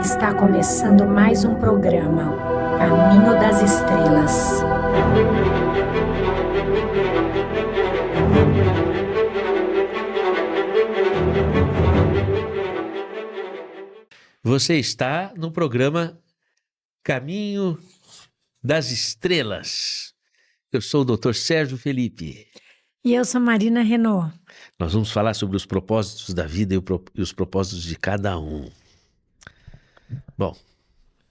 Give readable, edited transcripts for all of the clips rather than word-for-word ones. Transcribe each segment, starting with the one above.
Está começando mais um programa, Caminho das Estrelas. Você está no programa Caminho das Estrelas. Eu sou o Dr. Sérgio Felipe. E eu sou Marina Renault. Nós vamos falar sobre os propósitos da vida e os propósitos de cada um. Bom,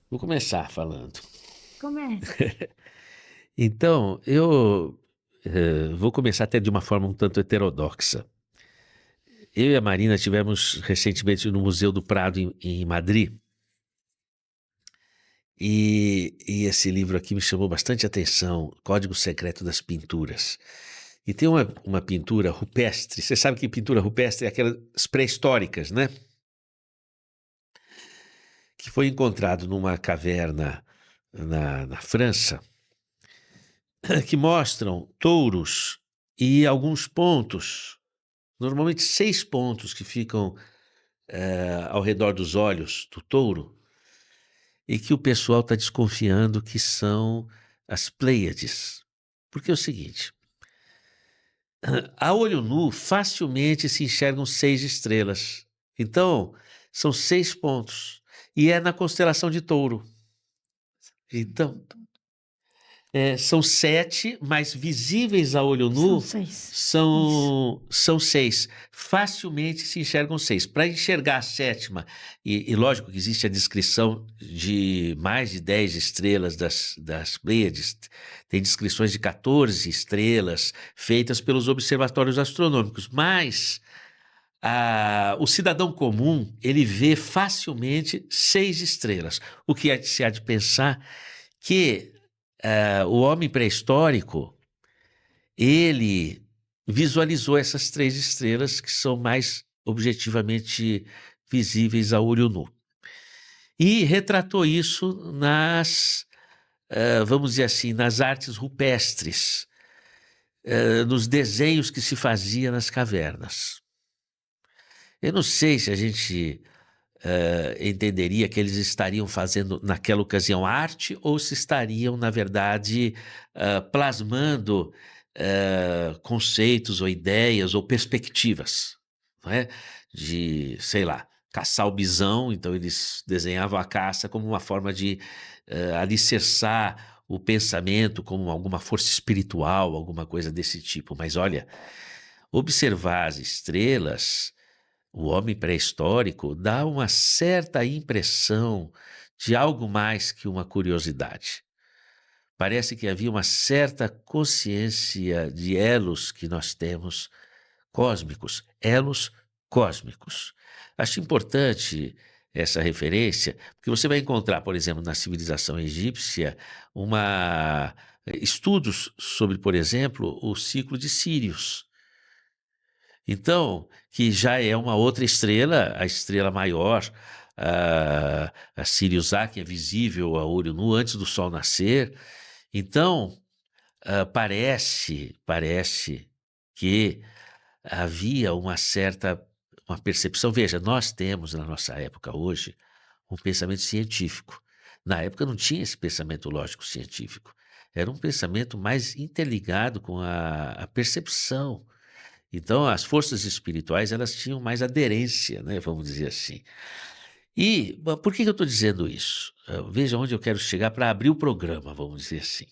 vou começar falando. Comece. Então, eu vou começar até de uma forma um tanto heterodoxa. Eu e a Marina tivemos recentemente no Museu do Prado, em Madrid. E esse livro aqui me chamou bastante atenção, Código Secreto das Pinturas. E tem uma pintura rupestre. Você sabe que pintura rupestre é aquelas pré-históricas, né? Que foi encontrado numa caverna na França, que mostram touros e alguns pontos, normalmente 6 pontos que ficam ao redor dos olhos do touro, e que o pessoal está desconfiando que são as Pleiades. Porque é o seguinte, a olho nu facilmente se enxergam 6 estrelas. Então, são 6 pontos. E é na constelação de Touro. Então, são 7, mas visíveis a olho nu São 6. são 6. Facilmente se enxergam 6. Para enxergar a 7ª, e lógico que existe a descrição de mais de 10 estrelas das Pleiades, tem descrições de 14 estrelas feitas pelos observatórios astronômicos, mas o cidadão comum, ele vê facilmente 6 estrelas. O que se há de pensar que o homem pré-histórico, ele visualizou essas 3 estrelas que são mais objetivamente visíveis a olho nu. E retratou isso vamos dizer assim, nas artes rupestres, nos desenhos que se fazia nas cavernas. Eu não sei se a gente entenderia que eles estariam fazendo naquela ocasião arte ou se estariam, na verdade, plasmando conceitos ou ideias ou perspectivas, não é? De, sei lá, caçar o bisão, então eles desenhavam a caça como uma forma de alicerçar o pensamento como alguma força espiritual, alguma coisa desse tipo. Mas olha, observar as estrelas, o homem pré-histórico, dá uma certa impressão de algo mais que uma curiosidade. Parece que havia uma certa consciência de elos que nós temos cósmicos, elos cósmicos. Acho importante essa referência, porque você vai encontrar, por exemplo, na civilização egípcia, estudos sobre, por exemplo, o ciclo de Sírius. Então, que já é uma outra estrela, a estrela maior, a Sirius A, que é visível a olho nu antes do Sol nascer. Então, parece que havia uma percepção. Veja, nós temos na nossa época hoje um pensamento científico. Na época não tinha esse pensamento lógico-científico. Era um pensamento mais interligado com a percepção. Então, as forças espirituais, elas tinham mais aderência, né, vamos dizer assim. E por que eu estou dizendo isso? Veja onde eu quero chegar para abrir o programa, vamos dizer assim,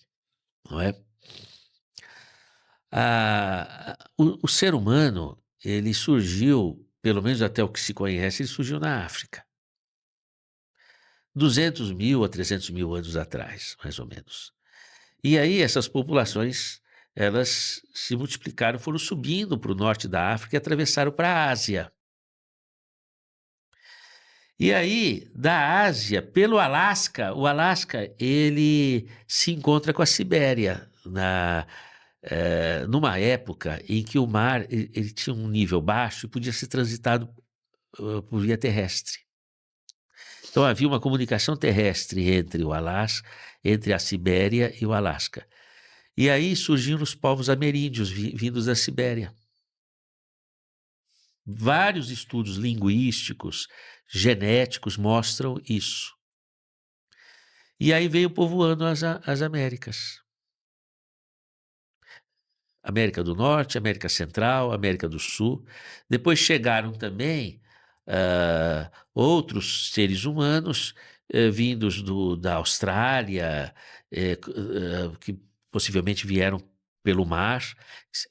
não é? O ser humano, ele surgiu, pelo menos até o que se conhece, ele surgiu na África. 200 mil a 300 mil anos atrás, mais ou menos. E aí essas populações, elas se multiplicaram, foram subindo para o norte da África e atravessaram para a Ásia. E aí, da Ásia, pelo Alasca, o Alasca, ele se encontra com a Sibéria, numa época em que o mar ele tinha um nível baixo e podia ser transitado por via terrestre. Então havia uma comunicação terrestre entre a Sibéria e o Alasca. E aí surgiram os povos ameríndios vindos da Sibéria. Vários estudos linguísticos, genéticos mostram isso. E aí veio povoando as Américas. América do Norte, América Central, América do Sul. Depois chegaram também outros seres humanos vindos da Austrália, que possivelmente vieram pelo mar,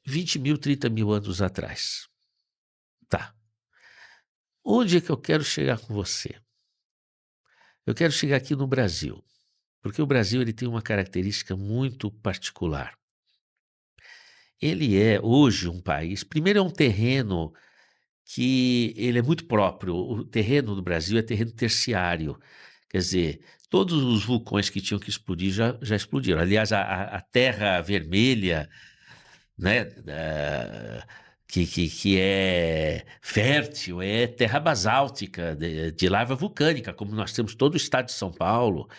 20 mil, 30 mil anos atrás. Tá. Onde é que eu quero chegar com você? Eu quero chegar aqui no Brasil, porque o Brasil ele tem uma característica muito particular. Ele é hoje um país, primeiro é um terreno que ele é muito próprio, o terreno do Brasil é terreno terciário, quer dizer, todos os vulcões que tinham que explodir já explodiram. Aliás, a terra vermelha, né, que é fértil, é terra basáltica, de lava vulcânica, como nós temos todo o estado de São Paulo,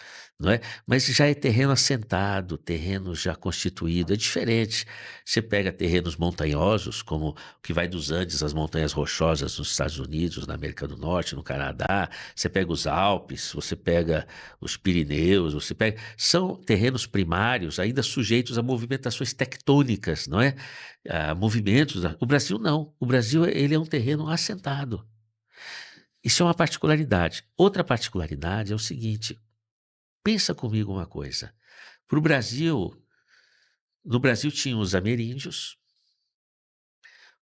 não é? Mas já é terreno assentado, terreno já constituído, é diferente. Você pega terrenos montanhosos, como o que vai dos Andes às Montanhas Rochosas nos Estados Unidos, na América do Norte, no Canadá, você pega os Alpes, você pega os Pirineus, você pega... São terrenos primários, ainda sujeitos a movimentações tectônicas, não é? A movimentos. O Brasil não. O Brasil ele é um terreno assentado. Isso é uma particularidade. Outra particularidade é o seguinte: pensa comigo uma coisa. Para o Brasil, no Brasil tinham os ameríndios,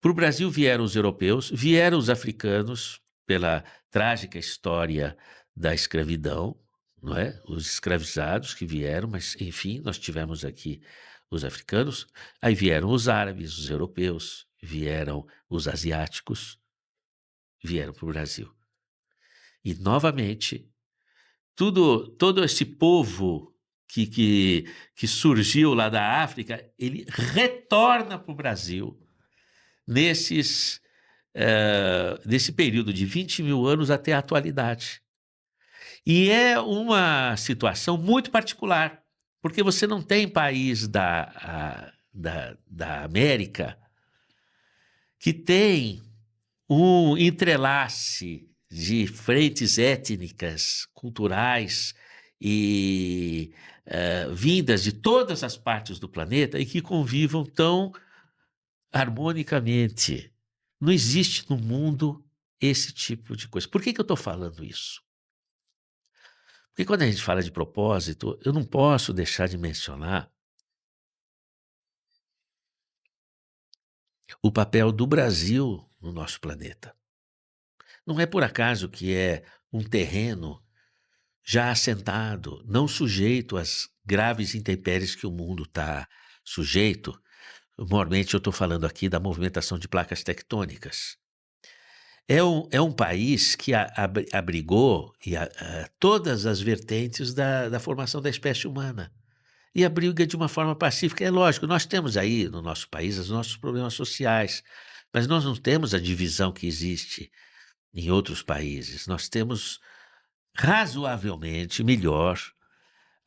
para o Brasil vieram os europeus, vieram os africanos pela trágica história da escravidão, não é? Os escravizados que vieram, mas enfim, nós tivemos aqui os africanos, aí vieram os árabes, os europeus, vieram os asiáticos, vieram para o Brasil. E novamente, todo esse povo que surgiu lá da África, ele retorna para o Brasil nesse período de 20 mil anos até a atualidade. E é uma situação muito particular, porque você não tem país da América que tem um entrelace de frentes étnicas, culturais e vindas de todas as partes do planeta e que convivam tão harmonicamente. Não existe no mundo esse tipo de coisa. Por que eu estou falando isso? Porque quando a gente fala de propósito, eu não posso deixar de mencionar o papel do Brasil no nosso planeta. Não é por acaso que é um terreno já assentado, não sujeito às graves intempéries que o mundo está sujeito. Normalmente eu estou falando aqui da movimentação de placas tectônicas. É um país que abrigou todas as vertentes da formação da espécie humana. E abriga de uma forma pacífica. É lógico, nós temos aí no nosso país os nossos problemas sociais, mas nós não temos a divisão que existe em outros países. Nós temos razoavelmente melhor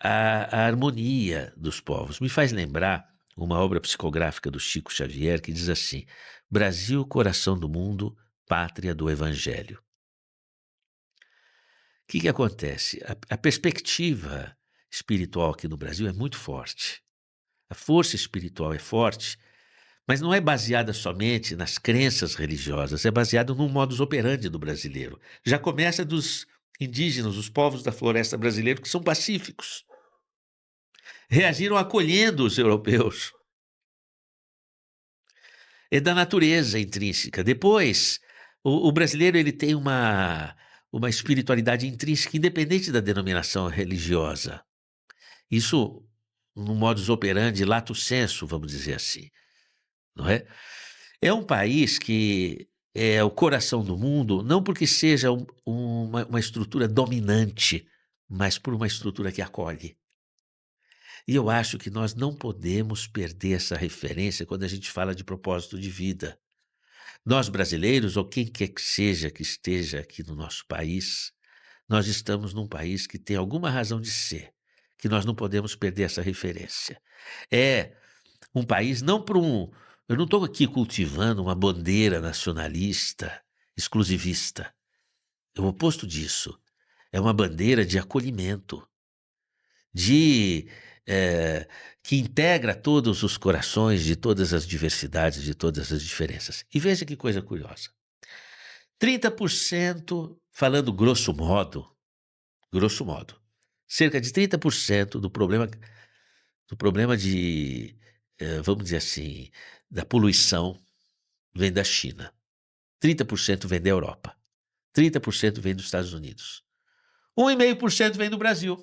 a harmonia dos povos. Me faz lembrar uma obra psicográfica do Chico Xavier que diz assim: Brasil, coração do mundo, pátria do Evangelho. O que acontece? A perspectiva espiritual aqui no Brasil é muito forte. A força espiritual é forte, mas não é baseada somente nas crenças religiosas, é baseada no modus operandi do brasileiro. Já começa dos indígenas, os povos da floresta brasileira, que são pacíficos. Reagiram acolhendo os europeus. É da natureza intrínseca. Depois, o brasileiro ele tem uma espiritualidade intrínseca, independente da denominação religiosa. Isso, no modus operandi, lato sensu, vamos dizer assim. Não é? É um país que é o coração do mundo, não porque seja uma estrutura dominante, mas por uma estrutura que acolhe. E eu acho que nós não podemos perder essa referência quando a gente fala de propósito de vida. Nós brasileiros, ou quem quer que seja que esteja aqui no nosso país, nós estamos num país que tem alguma razão de ser, que nós não podemos perder essa referência. É um país não Eu não estou aqui cultivando uma bandeira nacionalista, exclusivista. É o oposto disso. É uma bandeira de acolhimento, de que integra todos os corações de todas as diversidades, de todas as diferenças. E veja que coisa curiosa. 30%, falando grosso modo, cerca de 30% do problema de, vamos dizer assim, da poluição vem da China. 30% vem da Europa. 30% vem dos Estados Unidos. 1,5% vem do Brasil.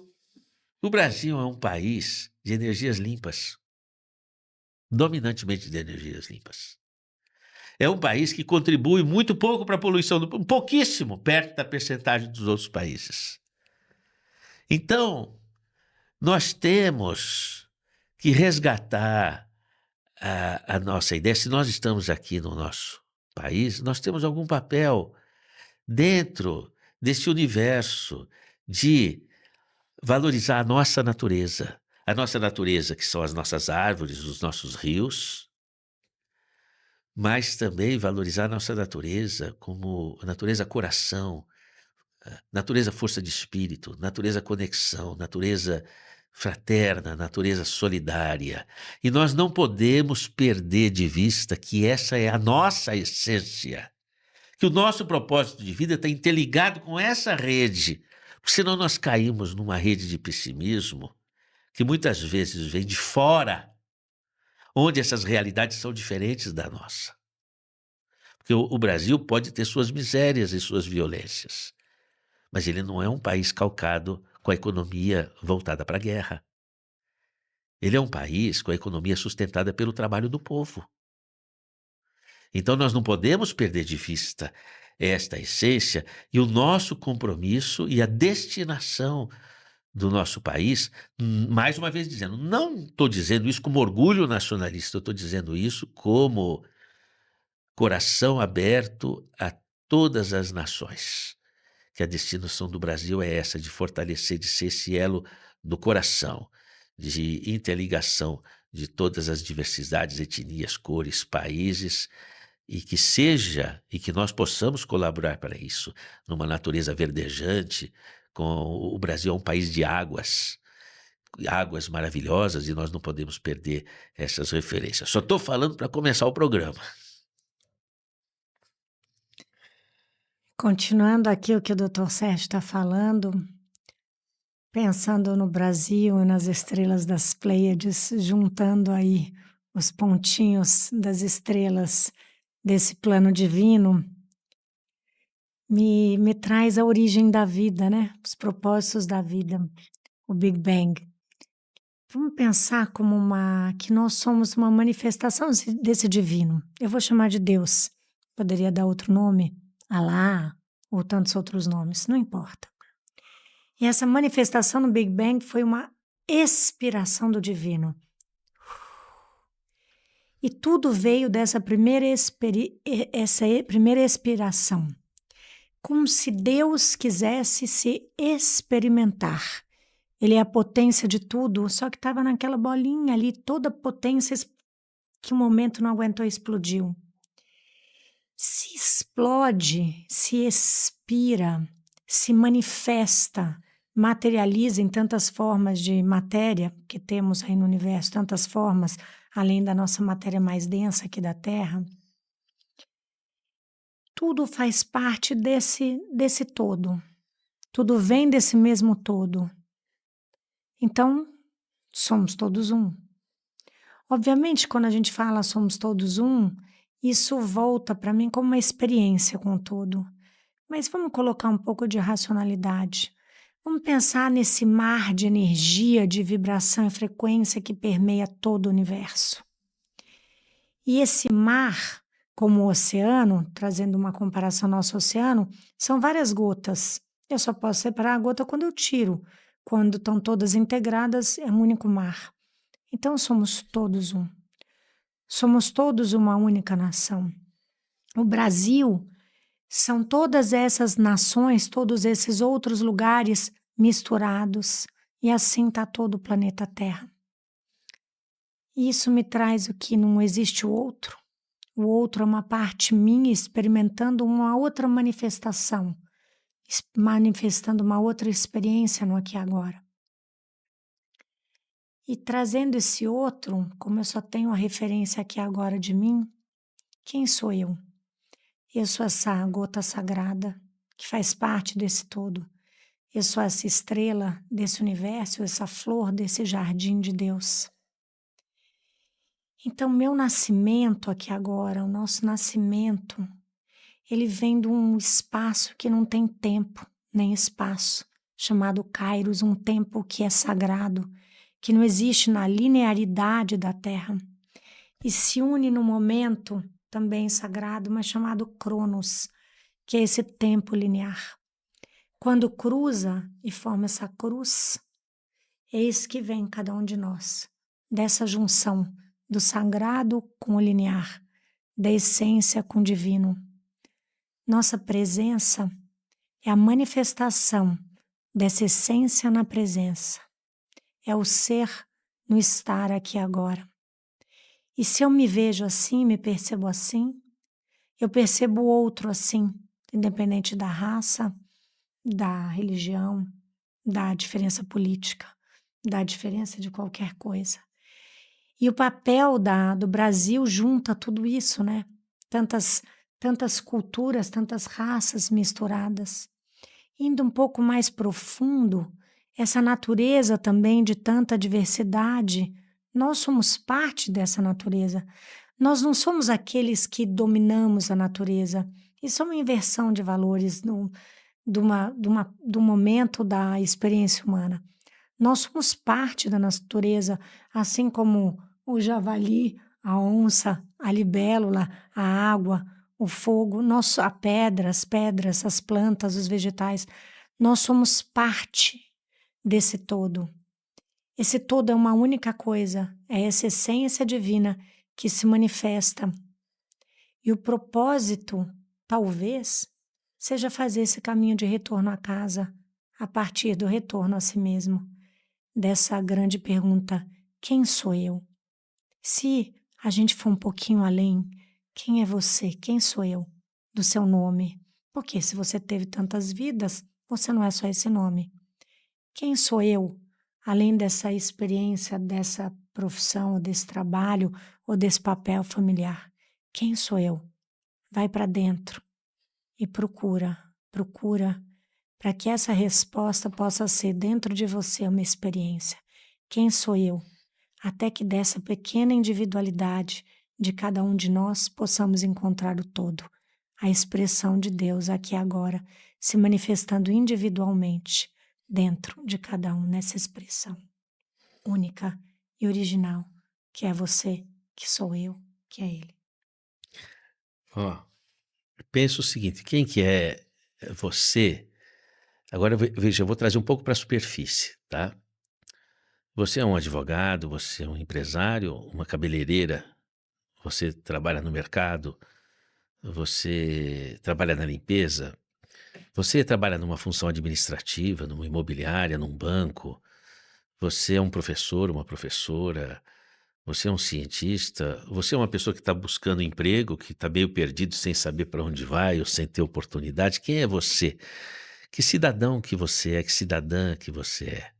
O Brasil é um país de energias limpas, dominantemente de energias limpas. É um país que contribui muito pouco para a poluição, pouquíssimo, perto da percentagem dos outros países. Então, nós temos que resgatar a nossa ideia. Se nós estamos aqui no nosso país, nós temos algum papel dentro desse universo de valorizar a nossa natureza que são as nossas árvores, os nossos rios, mas também valorizar a nossa natureza como natureza coração, natureza força de espírito, natureza conexão, natureza fraterna, natureza solidária. E nós não podemos perder de vista que essa é a nossa essência, que o nosso propósito de vida está interligado com essa rede, porque senão nós caímos numa rede de pessimismo que muitas vezes vem de fora, onde essas realidades são diferentes da nossa. Porque o Brasil pode ter suas misérias e suas violências, mas ele não é um país calcado com a economia voltada para a guerra. Ele é um país com a economia sustentada pelo trabalho do povo. Então nós não podemos perder de vista esta essência e o nosso compromisso e a destinação do nosso país, mais uma vez dizendo, não estou dizendo isso como orgulho nacionalista, eu estou dizendo isso como coração aberto a todas as nações, que a destinação do Brasil é essa, de fortalecer, de ser esse elo do coração, de interligação de todas as diversidades, etnias, cores, países, e que nós possamos colaborar para isso, numa natureza verdejante. O Brasil é um país de águas maravilhosas, e nós não podemos perder essas referências. Só estou falando para começar o programa. Continuando aqui o que o Dr. Sérgio está falando, pensando no Brasil e nas estrelas das Pleiades, juntando aí os pontinhos das estrelas desse plano divino, me traz a origem da vida, né? Os propósitos da vida, o Big Bang. Vamos pensar como que nós somos uma manifestação desse divino. Eu vou chamar de Deus. Poderia dar outro nome? Alá, ou tantos outros nomes, não importa. E essa manifestação no Big Bang foi uma expiração do divino. E tudo veio dessa primeira expiração. Como se Deus quisesse se experimentar. Ele é a potência de tudo, só que estava naquela bolinha ali, toda a potência que um momento não aguentou e explodiu. Se explode, se expira, se manifesta, materializa em tantas formas de matéria que temos aí no universo, tantas formas, além da nossa matéria mais densa aqui da Terra. Tudo faz parte desse todo. Tudo vem desse mesmo todo. Então, somos todos um. Obviamente, quando a gente fala somos todos um, isso volta para mim como uma experiência com o todo. Mas vamos colocar um pouco de racionalidade. Vamos pensar nesse mar de energia, de vibração e frequência que permeia todo o universo. E esse mar, como o oceano, trazendo uma comparação ao nosso oceano, são várias gotas. Eu só posso separar a gota quando eu tiro. Quando estão todas integradas, é um único mar. Então somos todos um. Somos todos uma única nação. O Brasil são todas essas nações, todos esses outros lugares misturados. E assim está todo o planeta Terra. E isso me traz o que não existe o outro. O outro é uma parte minha experimentando uma outra manifestação, manifestando uma outra experiência no aqui e agora. E trazendo esse outro, como eu só tenho a referência aqui agora de mim, quem sou eu? Eu sou essa gota sagrada que faz parte desse todo. Eu sou essa estrela desse universo, essa flor desse jardim de Deus. Então, meu nascimento aqui agora, o nosso nascimento, ele vem de um espaço que não tem tempo nem espaço, chamado Kairos, um tempo que é sagrado, que não existe na linearidade da Terra, e se une num momento também sagrado, mas chamado Cronos, que é esse tempo linear. Quando cruza e forma essa cruz, eis que vem cada um de nós, dessa junção do sagrado com o linear, da essência com o divino. Nossa presença é a manifestação dessa essência na presença. É o ser no estar aqui agora. E se eu me vejo assim, me percebo assim, eu percebo o outro assim, independente da raça, da religião, da diferença política, da diferença de qualquer coisa. E o papel do Brasil junta tudo isso, né? Tantas culturas, tantas raças misturadas. Indo um pouco mais profundo, essa natureza também de tanta diversidade, nós somos parte dessa natureza. Nós não somos aqueles que dominamos a natureza. Isso é uma inversão de valores do momento da experiência humana. Nós somos parte da natureza, assim como o javali, a onça, a libélula, a água, o fogo, a pedra, as pedras, as plantas, os vegetais. Nós somos parte desse todo. Esse todo é uma única coisa, é essa essência divina que se manifesta. E o propósito, talvez, seja fazer esse caminho de retorno à casa, a partir do retorno a si mesmo. Dessa grande pergunta, quem sou eu? Se a gente for um pouquinho além, quem é você? Quem sou eu? Do seu nome. Porque se você teve tantas vidas, você não é só esse nome. Quem sou eu? Além dessa experiência, dessa profissão, ou desse trabalho, ou desse papel familiar. Quem sou eu? Vai para dentro e procura para que essa resposta possa ser dentro de você uma experiência. Quem sou eu? Até que dessa pequena individualidade de cada um de nós possamos encontrar o todo, a expressão de Deus aqui e agora, se manifestando individualmente dentro de cada um nessa expressão única e original, que é você, que sou eu, que é Ele. Pensa o seguinte, quem que é você? Agora, veja, eu vou trazer um pouco para a superfície, tá? Você é um advogado, você é um empresário, uma cabeleireira, você trabalha no mercado, você trabalha na limpeza, você trabalha numa função administrativa, numa imobiliária, num banco, você é um professor, uma professora, você é um cientista, você é uma pessoa que está buscando emprego, que está meio perdido sem saber para onde vai ou sem ter oportunidade. Quem é você? Que cidadão que você é? Que cidadã que você é?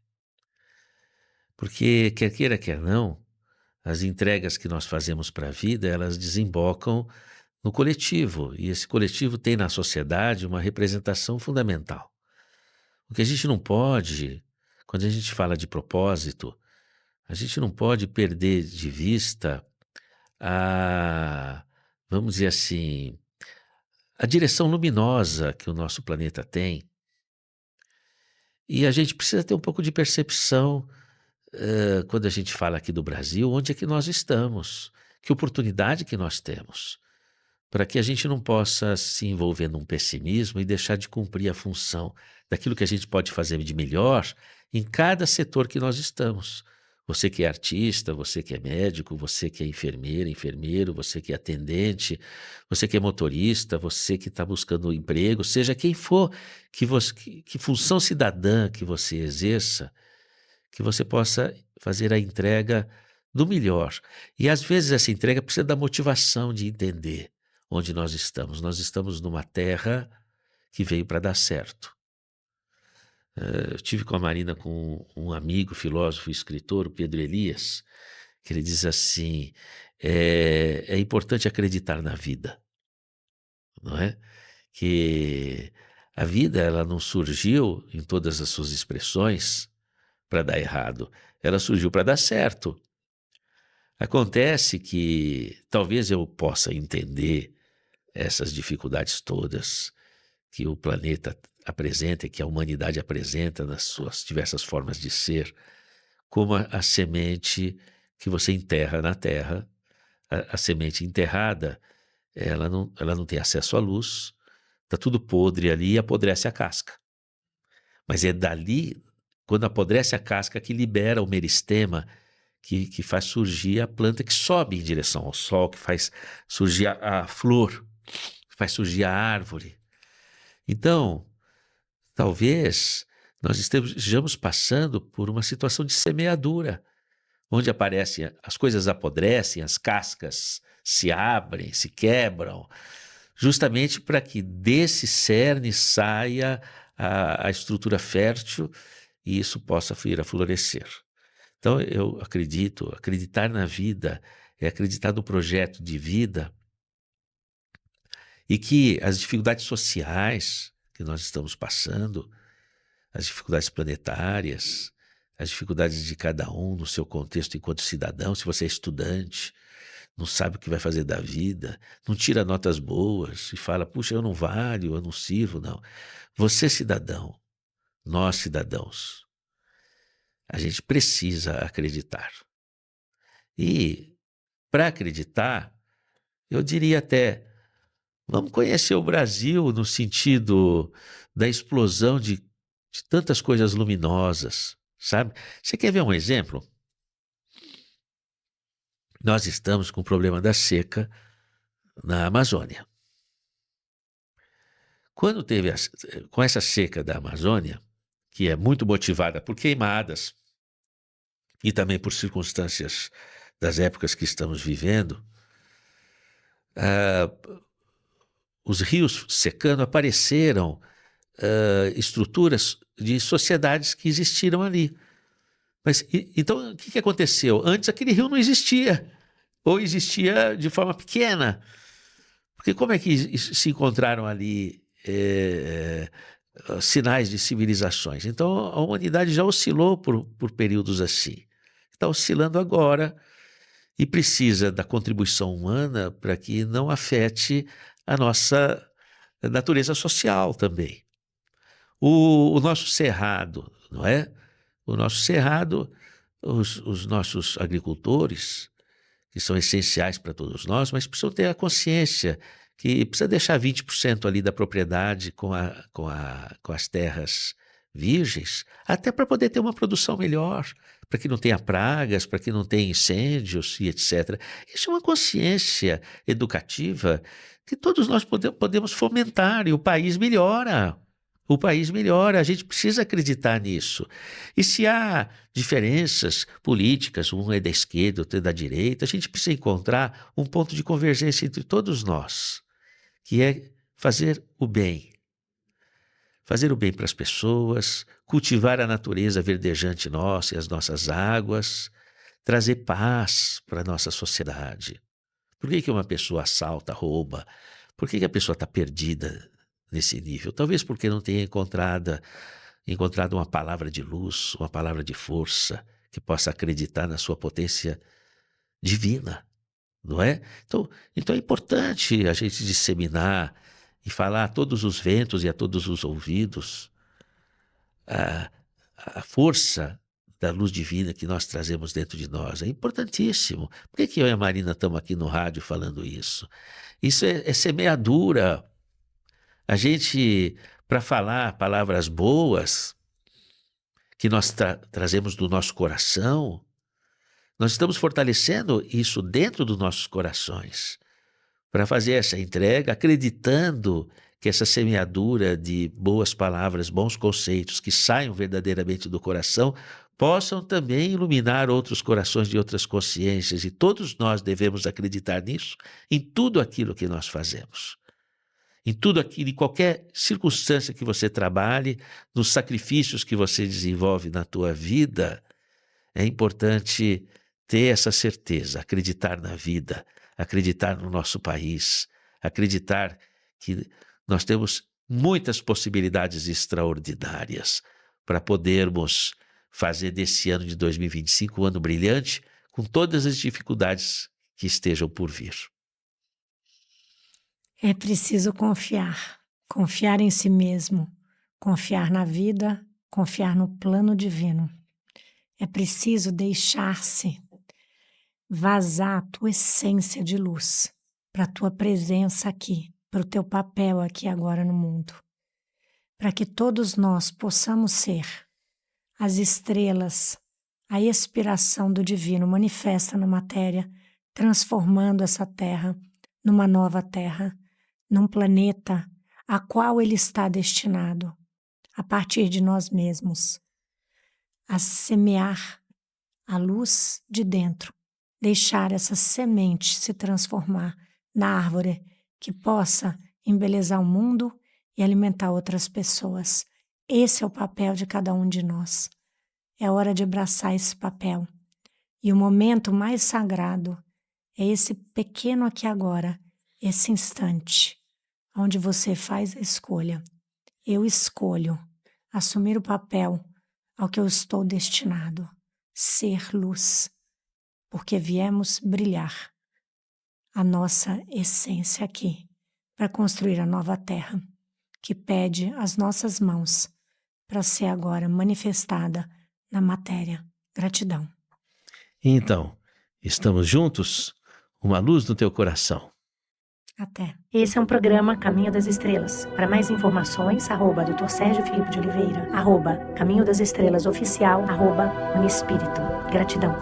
Porque, quer queira, quer não, as entregas que nós fazemos para a vida, elas desembocam no coletivo. E esse coletivo tem na sociedade uma representação fundamental. O que a gente não pode, quando a gente fala de propósito, a gente não pode perder de vista vamos dizer assim, a direção luminosa que o nosso planeta tem. E a gente precisa ter um pouco de percepção quando a gente fala aqui do Brasil, onde é que nós estamos, que oportunidade que nós temos, para que a gente não possa se envolver num pessimismo e deixar de cumprir a função daquilo que a gente pode fazer de melhor em cada setor que nós estamos. Você que é artista, você que é médico, você que é enfermeira, enfermeiro, você que é atendente, você que é motorista, você que está buscando um emprego, seja quem for, que função cidadã que você exerça, que você possa fazer a entrega do melhor. E às vezes essa entrega precisa da motivação de entender onde nós estamos. Nós estamos numa terra que veio para dar certo. Eu tive com a Marina com um amigo, filósofo e escritor, o Pedro Elias, que ele diz assim, é importante acreditar na vida, não é? Que a vida ela não surgiu em todas as suas expressões para dar errado, ela surgiu para dar certo. Acontece que talvez eu possa entender essas dificuldades todas que o planeta apresenta, que a humanidade apresenta nas suas diversas formas de ser, como a semente que você enterra na terra. A semente enterrada, ela não tem acesso à luz, está tudo podre ali e apodrece a casca. Mas é dali, quando apodrece a casca, que libera o meristema, que faz surgir a planta que sobe em direção ao sol, que faz surgir a flor, que faz surgir a árvore. Então, talvez nós estejamos passando por uma situação de semeadura, onde as coisas apodrecem, as cascas se abrem, se quebram, justamente para que desse cerne saia a estrutura fértil e isso possa vir a florescer. Então, eu acreditar na vida é acreditar no projeto de vida e que as dificuldades sociais que nós estamos passando, as dificuldades planetárias, as dificuldades de cada um no seu contexto enquanto cidadão, se você é estudante, não sabe o que vai fazer da vida, não tira notas boas e fala, puxa, eu não valho, eu não sirvo, não. Você cidadão, nós cidadãos, a gente precisa acreditar. E para acreditar, eu diria até, vamos conhecer o Brasil no sentido da explosão de tantas coisas luminosas, sabe? Você quer ver um exemplo? Nós estamos com o problema da seca na Amazônia. Quando com essa seca da Amazônia, que é muito motivada por queimadas e também por circunstâncias das épocas que estamos vivendo, os rios secando, apareceram estruturas de sociedades que existiram ali. Mas então o que aconteceu? Antes aquele rio não existia, ou existia de forma pequena. Porque como é que se encontraram ali sinais de civilizações? Então a humanidade já oscilou por períodos assim. Está oscilando agora e precisa da contribuição humana para que não afete a nossa natureza social também. O nosso cerrado, não é? O nosso cerrado, os nossos agricultores, que são essenciais para todos nós, mas precisam ter a consciência que precisa deixar 20% ali da propriedade com as terras virgens, até para poder ter uma produção melhor, para que não tenha pragas, para que não tenha incêndios e etc. Isso é uma consciência educativa que todos nós podemos fomentar e o país melhora. O país melhora, a gente precisa acreditar nisso. E se há diferenças políticas, um é da esquerda, outro é da direita, a gente precisa encontrar um ponto de convergência entre todos nós, que é fazer o bem. Fazer o bem para as pessoas, cultivar a natureza verdejante nossa e as nossas águas, trazer paz para a nossa sociedade. Por que uma pessoa assalta, rouba? Por que a pessoa está perdida nesse nível? Talvez porque não tenha encontrado uma palavra de luz, uma palavra de força, que possa acreditar na sua potência divina, não é? Então é importante a gente disseminar e falar a todos os ventos e a todos os ouvidos a força da luz divina que nós trazemos dentro de nós. É importantíssimo. Por que eu e a Marina estamos aqui no rádio falando isso? Isso é semeadura. A gente, para falar palavras boas, que nós trazemos do nosso coração, nós estamos fortalecendo isso dentro dos nossos corações, para fazer essa entrega, acreditando que essa semeadura de boas palavras, bons conceitos, que saiam verdadeiramente do coração, possam também iluminar outros corações de outras consciências, e todos nós devemos acreditar nisso em tudo aquilo que nós fazemos. Em tudo aquilo, em qualquer circunstância que você trabalhe, nos sacrifícios que você desenvolve na tua vida, é importante ter essa certeza, acreditar na vida, acreditar no nosso país, acreditar que nós temos muitas possibilidades extraordinárias para podermos fazer desse ano de 2025 um ano brilhante, com todas as dificuldades que estejam por vir. É preciso confiar, confiar em si mesmo, confiar na vida, confiar no plano divino. É preciso deixar-se vazar a tua essência de luz para a tua presença aqui, para o teu papel aqui agora no mundo, para que todos nós possamos ser as estrelas, a expiração do divino manifesta na matéria, transformando essa terra numa nova terra, num planeta a qual ele está destinado, a partir de nós mesmos, a semear a luz de dentro, deixar essa semente se transformar na árvore que possa embelezar o mundo e alimentar outras pessoas. Esse é o papel de cada um de nós. É hora de abraçar esse papel. E o momento mais sagrado é esse pequeno aqui agora, esse instante, onde você faz a escolha. Eu escolho assumir o papel ao que eu estou destinado, ser luz, porque viemos brilhar a nossa essência aqui, para construir a nova terra, que pede as nossas mãos para ser agora manifestada na matéria. Gratidão. Então, estamos juntos? Uma luz no teu coração. Até. Esse é um programa Caminho das Estrelas. Para mais informações, @Dr. Sérgio Filipe de Oliveira, @Caminho das Estrelas Oficial, @Unispírito. Gratidão.